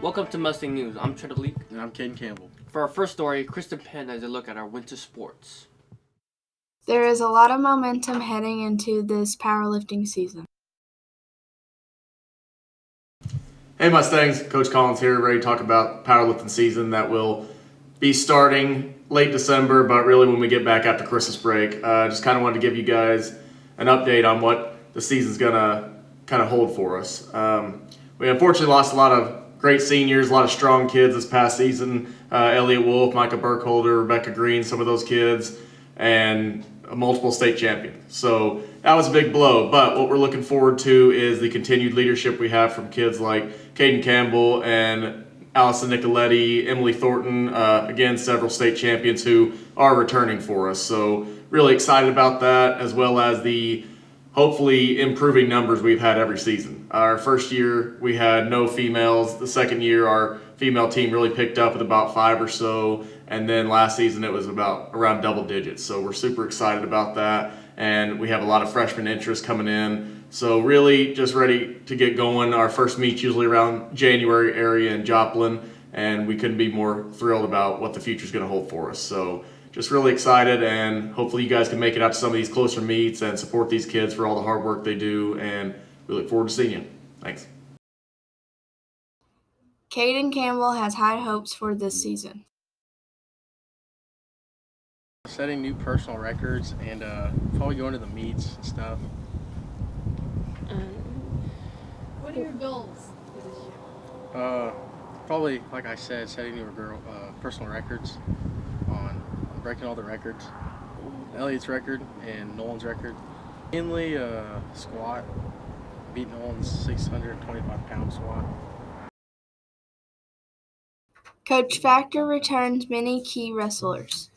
Welcome to Mustang News. I'm Trevor Leak. And I'm Caden Campbell. For our first story, Kristen Penn has a look at our winter sports. There is a lot of momentum heading into this powerlifting season. Hey Mustangs, Coach Collins here, ready to talk about powerlifting season that will be starting late December, but really when we get back after Christmas break. Just kind of wanted to give you guys an update on what the season's gonna kind of hold for us. We unfortunately lost a lot of great seniors, a lot of strong kids this past season. Elliot Wolf, Micah Burkholder, Rebecca Green, some of those kids, and a multiple state champion. So that was a big blow, but what we're looking forward to is the continued leadership we have from kids like Caden Campbell and Allison Nicoletti, Emily Thornton, again, several state champions who are returning for us. So really excited about that, as well as the hopefully improving numbers we've had every season. Our first year, we had no females. The second year, our female team really picked up with about 5 or so. And then last season, it was around double digits. So we're super excited about that. And we have a lot of freshman interest coming in. So really just ready to get going. Our first meet's usually around January area in Joplin. And we couldn't be more thrilled about what the future's going to hold for us. So just really excited, and hopefully you guys can make it out to some of these closer meets and support these kids for all the hard work they do, and we look forward to seeing you. Thanks. Caden Campbell has high hopes for this season. Setting new personal records and probably going to the meets and stuff. What are your goals this year? Probably, like I said, setting new personal records on breaking all the records. Elliot's record and Nolan's record. Mainly squat, beat Nolan's 625-pound squat. Coach Factor returns many key wrestlers.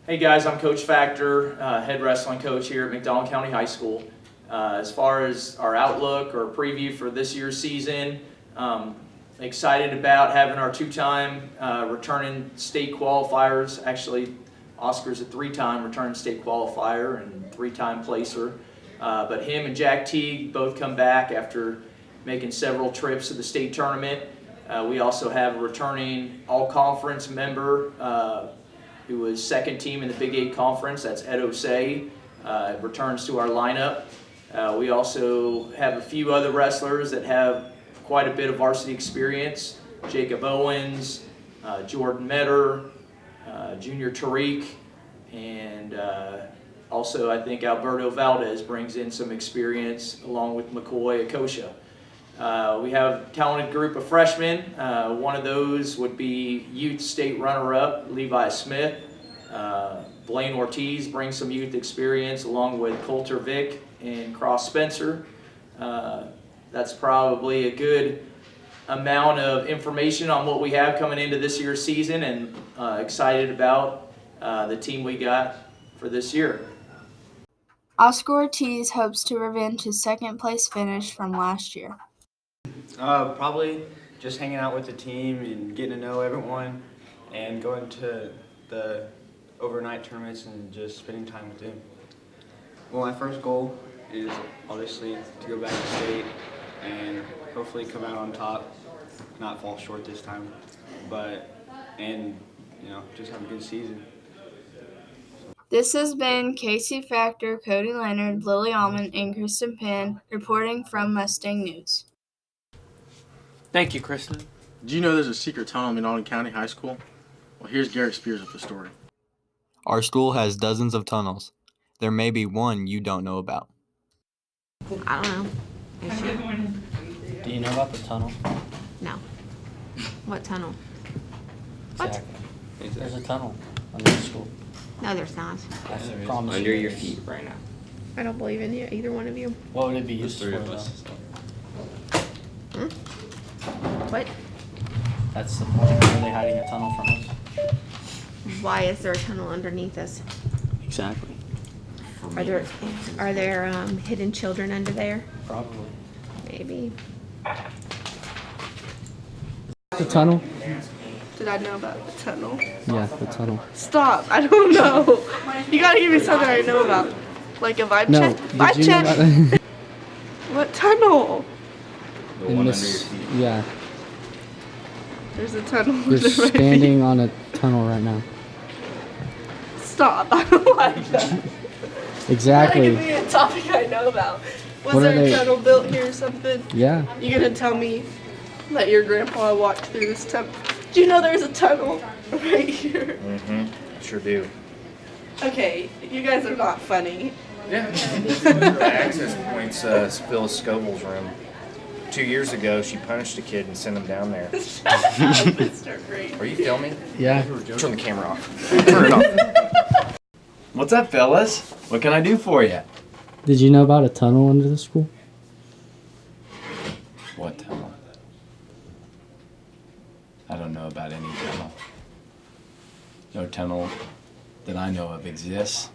Hey guys, I'm Coach Factor, head wrestling coach here at McDonald County High School. As far as our outlook or preview for this year's season, excited about having our two-time returning state qualifiers. Actually, Oscar's a three-time returning state qualifier and three-time placer. But him and Jack Teague both come back after making several trips to the state tournament. We also have a returning all-conference member who was second team in the Big 8 Conference. That's Ed Osei. Returns to our lineup. We also have a few other wrestlers that have quite a bit of varsity experience. Jacob Owens, Jordan Metter, Junior Tariq, and also I think Alberto Valdez brings in some experience along with McCoy Akosha. We have a talented group of freshmen. One of those would be youth state runner-up Levi Smith. Blaine Ortiz brings some youth experience along with Coulter Vick and Cross Spencer. That's probably a good amount of information on what we have coming into this year's season, and excited about the team we got for this year. Oscar Ortiz hopes to revenge his second place finish from last year. Probably just hanging out with the team and getting to know everyone and going to the overnight tournaments and just spending time with them. Well, my first goal is obviously to go back to state and hopefully come out on top, not fall short this time, and just have a good season. This has been Casey Factor, Cody Leonard, Lily Almond, and Kristen Penn reporting from Mustang News. Thank you, Kristen. Did you know there's a secret tunnel in Minot County High School? Well, here's Garrett Spears with the story. Our school has dozens of tunnels. There may be one you don't know about. I don't know. Is she? Do you know about the tunnel? No. What tunnel? What? Exactly. There's a tunnel under the school. No, there's not. I promise Under you your there is. feet right now. I don't believe in you, either one of you. What would it be used for, though? What? That's the point. Are they hiding a tunnel from us? Why is there a tunnel underneath us? Exactly. Are there hidden children under there? Probably. Maybe. The tunnel? Did I know about the tunnel? Yeah, the tunnel. Stop! I don't know. You gotta give me something I know about. Like a vibe check? Vibe check? What tunnel? The one under your feet. Yeah. There's a tunnel. You're under my standing on a tunnel right now. feet. Stop. I don't like that. Exactly. You gotta give me a topic I know about. Was What are there a they- tunnel built here or something? Yeah. You gonna tell me that your grandpa walked through this tunnel? Do you know there's a tunnel right here? Mm-hmm. Sure do. Okay, you guys are not funny. Yeah. The access point's Phyllis Scoville's room. 2 years ago, she punished a kid and sent him down there. Mr. Great. Are you filming? Yeah. Turn the camera off. Turn it off. What's up, fellas? What can I do for you? Did you know about a tunnel under the school? What tunnel? I don't know about any tunnel. No tunnel that I know of exists,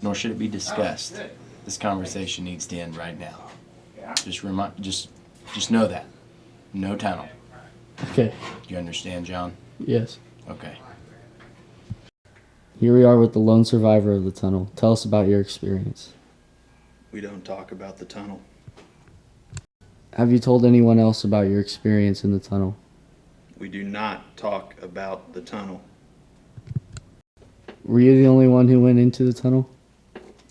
nor should it be discussed. This conversation needs to end right now. Just know that. No tunnel. Okay. You understand, John? Yes. Okay. Here we are with the lone survivor of the tunnel. Tell us about your experience. We don't talk about the tunnel. Have you told anyone else about your experience in the tunnel? We do not talk about the tunnel. Were you the only one who went into the tunnel?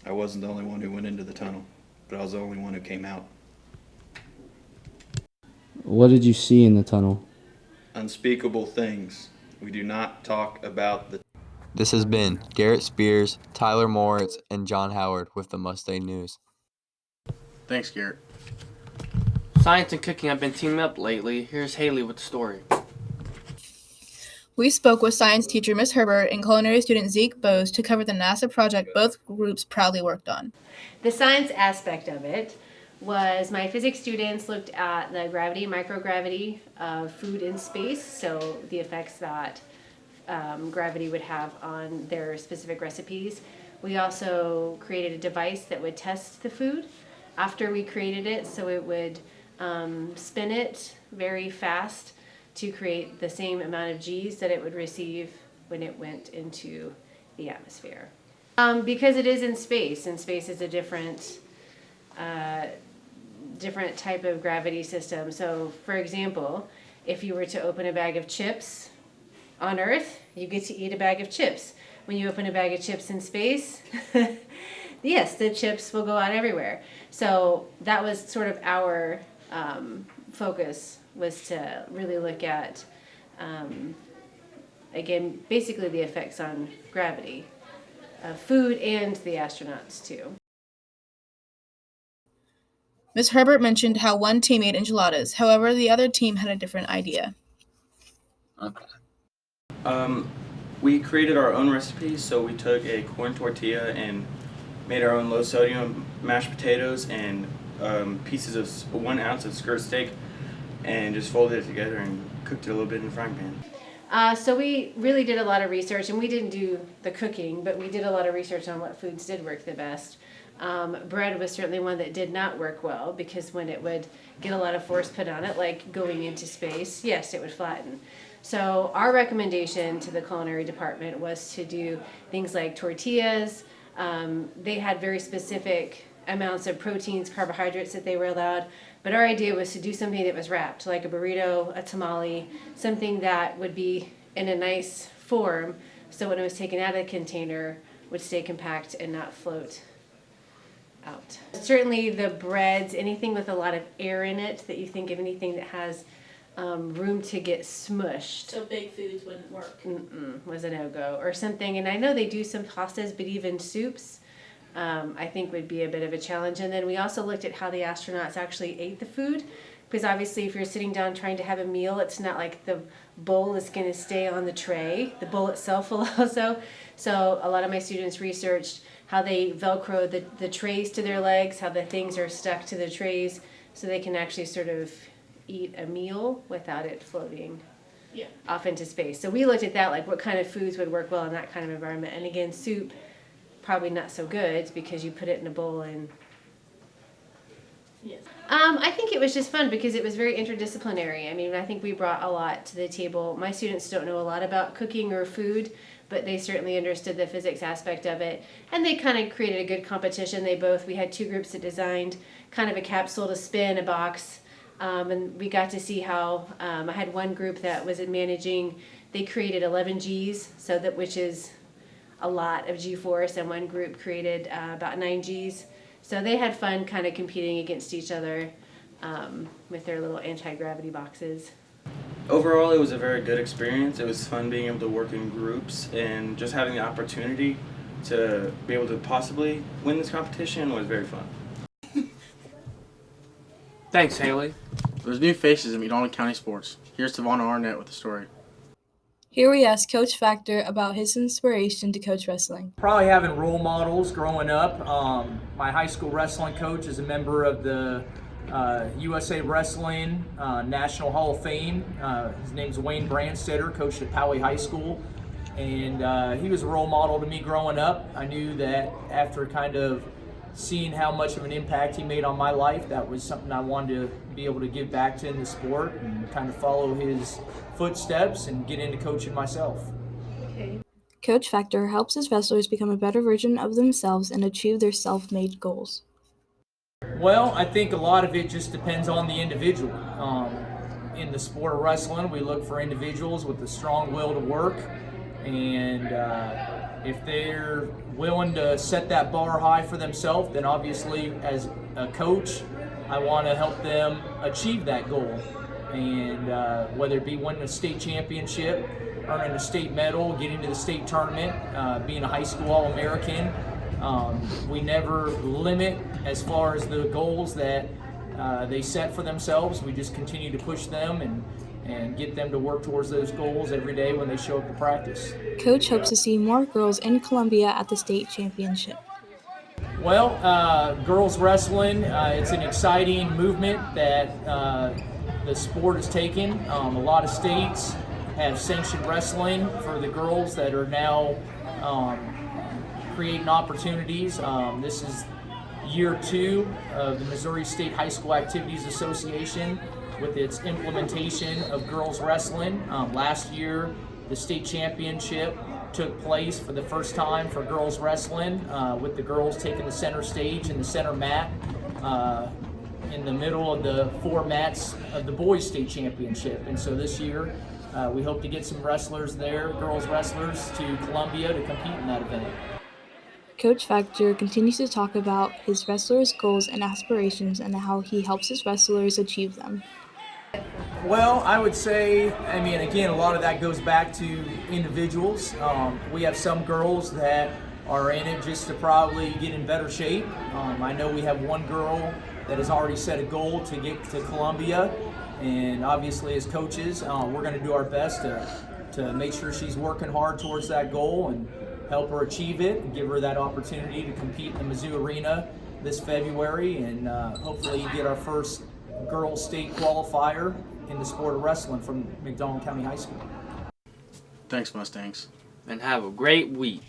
I wasn't the only one who went into the tunnel, but I was the only one who came out. What did you see in the tunnel? Unspeakable things. We do not talk about the This has been Garrett Spears, Tyler Moritz, and John Howard with the Mustang News. Thanks, Garrett. Science and cooking have been teaming up lately. Here's Haley with the story. We spoke with science teacher Miss Herbert and culinary student Zeke Bose to cover the NASA project both groups proudly worked on. The science aspect of it was my physics students looked at the gravity and microgravity of food in space, so the effects that gravity would have on their specific recipes. We also created a device that would test the food after we created it, so it would spin it very fast to create the same amount of G's that it would receive when it went into the atmosphere. Because it is in space, and space is a different type of gravity system. So, for example, if you were to open a bag of chips on Earth, you get to eat a bag of chips. When you open a bag of chips in space, yes, the chips will go out everywhere. So that was sort of our focus, was to really look at, again, basically the effects on gravity of food and the astronauts too. Miss Herbert mentioned how one team made enchiladas. However, the other team had a different idea. We created our own recipes, so we took a corn tortilla and made our own low sodium mashed potatoes and pieces of 1 ounce of skirt steak, and just folded it together and cooked it a little bit in the frying pan. So we really did a lot of research, and we didn't do the cooking, but we did a lot of research on what foods did work the best. Bread was certainly one that did not work well, because when it would get a lot of force put on it, like going into space, yes, it would flatten. So our recommendation to the culinary department was to do things like tortillas. They had very specific amounts of proteins, carbohydrates that they were allowed. But our idea was to do something that was wrapped, like a burrito, a tamale, something that would be in a nice form, so when it was taken out of the container, would stay compact and not float out. Certainly the breads, anything with a lot of air in it, that you think of anything that has room to get smushed. So big foods wouldn't work. Was a no-go or something. And I know they do some pastas, but even soups, I think would be a bit of a challenge. And then we also looked at how the astronauts actually ate the food, because obviously if you're sitting down trying to have a meal, it's not like the bowl is going to stay on the tray. The bowl itself will also. So a lot of my students researched how they Velcro the trays to their legs, how the things are stuck to the trays, so they can actually sort of eat a meal without it floating off into space. So we looked at that, like what kind of foods would work well in that kind of environment. And again, soup, probably not so good, because you put it in a bowl and... Yes. I think it was just fun because it was very interdisciplinary. I mean, I think we brought a lot to the table. My students don't know a lot about cooking or food, but they certainly understood the physics aspect of it. And they kind of created a good competition. We had 2 groups that designed kind of a capsule to spin, a box, And we got to see how I had one group that was managing. They created 11 Gs, which is a lot of G-force, and one group created about 9 Gs. So they had fun kind of competing against each other with their little anti-gravity boxes. Overall, it was a very good experience. It was fun being able to work in groups, and just having the opportunity to be able to possibly win this competition was very fun. Thanks, Haley. There's new faces in McDonald County sports. Here's Tavana Arnett with the story. Here we ask Coach Factor about his inspiration to coach wrestling. Probably having role models growing up. My high school wrestling coach is a member of the USA Wrestling National Hall of Fame. His name's Wayne Brandstetter, coached at Poway High School. And he was a role model to me growing up. I knew that after kind of seeing how much of an impact he made on my life, that was something I wanted to be able to give back to in the sport and kind of follow his footsteps and get into coaching myself. Okay. Coach Factor helps his wrestlers become a better version of themselves and achieve their self-made goals. Well, I think a lot of it just depends on the individual. In the sport of wrestling, we look for individuals with a strong will to work, and if they're willing to set that bar high for themselves, then obviously as a coach, I want to help them achieve that goal. And whether it be winning a state championship, earning a state medal, getting to the state tournament, being a high school All-American, we never limit as far as the goals that they set for themselves. We just continue to push them and get them to work towards those goals every day when they show up to practice. Coach hopes to see more girls in Columbia at the state championship. Well, girls wrestling, it's an exciting movement that the sport has taken. A lot of states have sanctioned wrestling for the girls that are now creating opportunities. This is year 2 of the Missouri State High School Activities Association with its implementation of girls wrestling. Last year, the state championship took place for the first time for girls wrestling, with the girls taking the center stage and the center mat in the middle of the 4 mats of the boys state championship. And so this year, we hope to get some wrestlers there, girls wrestlers, to Columbia to compete in that event. Coach Factor continues to talk about his wrestlers' goals and aspirations and how he helps his wrestlers achieve them. Well, I would say, again, a lot of that goes back to individuals. We have some girls that are in it just to probably get in better shape. I know we have one girl that has already set a goal to get to Columbia, and obviously as coaches, we're going to do our best to make sure she's working hard towards that goal and help her achieve it and give her that opportunity to compete in the Mizzou Arena this February and hopefully get our first girls state qualifier in the sport of wrestling from McDonald County High School. Thanks, Mustangs. And have a great week.